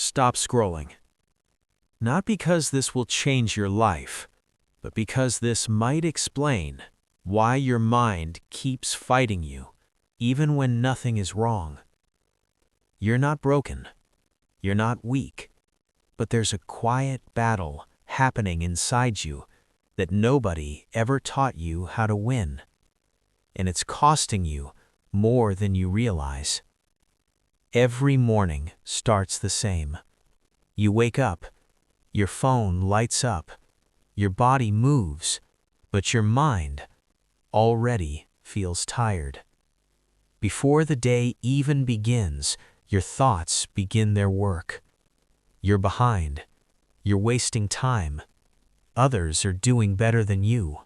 stop scrolling. Not because this will change your life, but because this might explain why your mind keeps fighting you, even when nothing is wrong. You're not broken. You're not weak. But there's a quiet battle happening inside you that nobody ever taught you how to win. And it's costing you more than you realize. Every morning starts the same. You wake up, your phone lights up, your body moves, but your mind already feels tired. Before the day even begins, your thoughts begin their work. You're behind. You're wasting time. Others are doing better than you.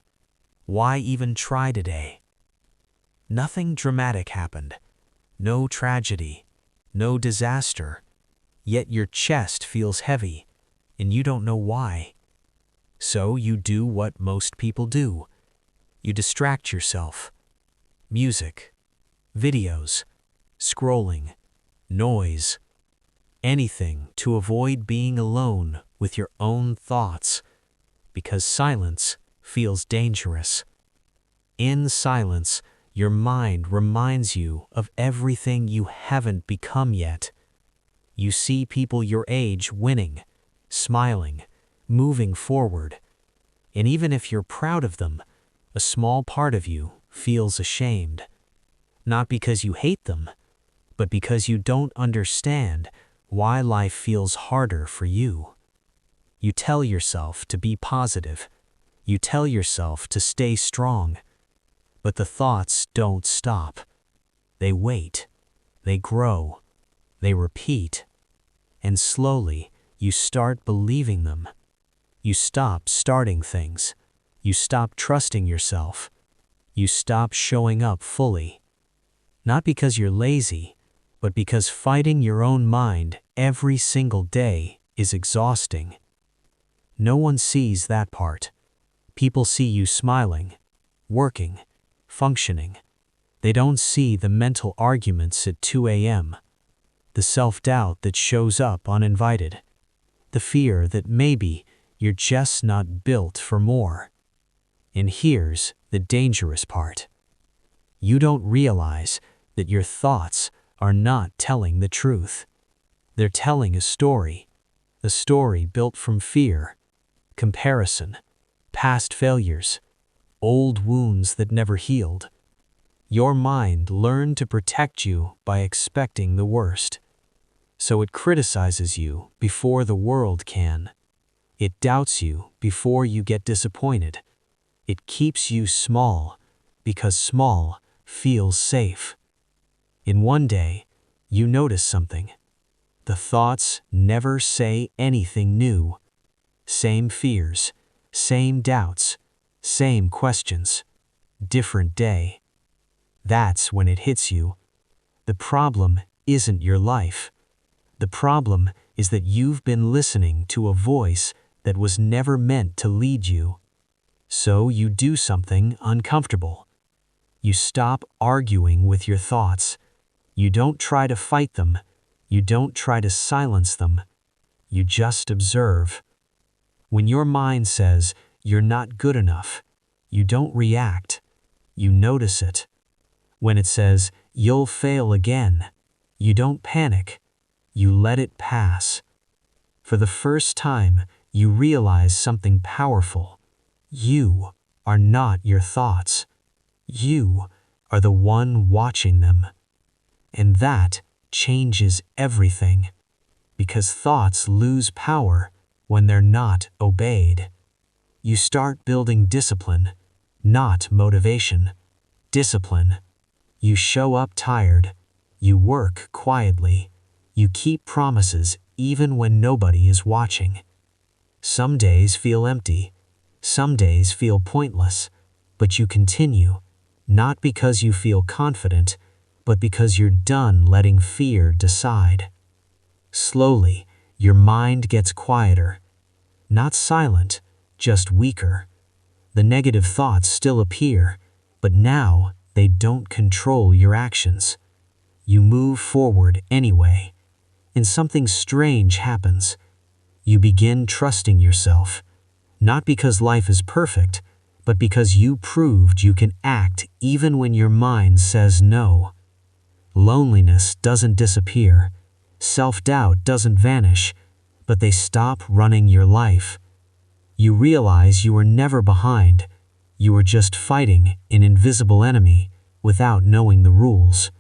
Why even try today? Nothing dramatic happened. No tragedy. No disaster. Yet your chest feels heavy, and you don't know why. So you do what most people do. You distract yourself. Music, videos, scrolling, noise, anything to avoid being alone with your own thoughts, because silence feels dangerous. In silence, your mind reminds you of everything you haven't become yet. You see people your age winning, smiling, moving forward, and even if you're proud of them, a small part of you feels ashamed. Not because you hate them, but because you don't understand why life feels harder for you. You tell yourself to be positive. You tell yourself to stay strong. But the thoughts don't stop. They wait. They grow. They repeat. And slowly, you start believing them. You stop starting things. You stop trusting yourself. You stop showing up fully. Not because you're lazy, but because fighting your own mind every single day is exhausting. No one sees that part. People see you smiling, working, functioning. They don't see the mental arguments at 2 a.m., the self-doubt that shows up uninvited, the fear that maybe you're just not built for more. And here's the dangerous part. You don't realize that your thoughts are not telling the truth. They're telling a story built from fear, comparison, past failures, old wounds that never healed. Your mind learned to protect you by expecting the worst. So it criticizes you before the world can. It doubts you before you get disappointed. It keeps you small because small feels safe. In one day, you notice something. The thoughts never say anything new. Same fears, same doubts, same questions. Different day. That's when it hits you. The problem isn't your life. The problem is that you've been listening to a voice that was never meant to lead you. So you do something uncomfortable. You stop arguing with your thoughts. You don't try to fight them. You don't try to silence them. You just observe. When your mind says you're not good enough, you don't react. You notice it. When it says you'll fail again, you don't panic. You let it pass. For the first time, you realize something powerful. You are not your thoughts. You are the one watching them. And that changes everything, because thoughts lose power when they're not obeyed. You start building discipline, not motivation. Discipline. You show up tired. You work quietly. You keep promises even when nobody is watching. Some days feel empty. Some days feel pointless. But you continue, not because you feel confident, but because you're done letting fear decide. Slowly, your mind gets quieter. Not silent, just weaker. The negative thoughts still appear, but now they don't control your actions. You move forward anyway. and something strange happens. You begin trusting yourself, not because life is perfect, but because you proved you can act even when your mind says no. Loneliness doesn't disappear. Self-doubt doesn't vanish, but they stop running your life. You realize you were never behind. You were just fighting an invisible enemy without knowing the rules.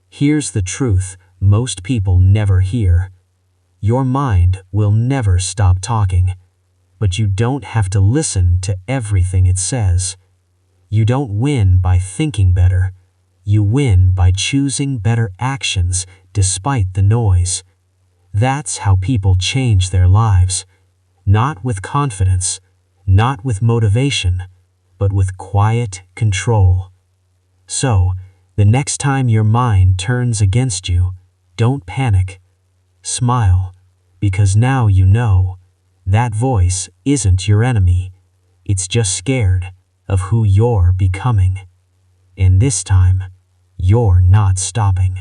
Here's the truth most people never hear. Your mind will never stop talking, but you don't have to listen to everything it says. You don't win by thinking better. You win by choosing better actions despite the noise. That's how people change their lives. Not with confidence, not with motivation, but with quiet control. So, the next time your mind turns against you, don't panic. Smile, because now you know that voice isn't your enemy. It's just scared of who you're becoming. And this time, you're not stopping.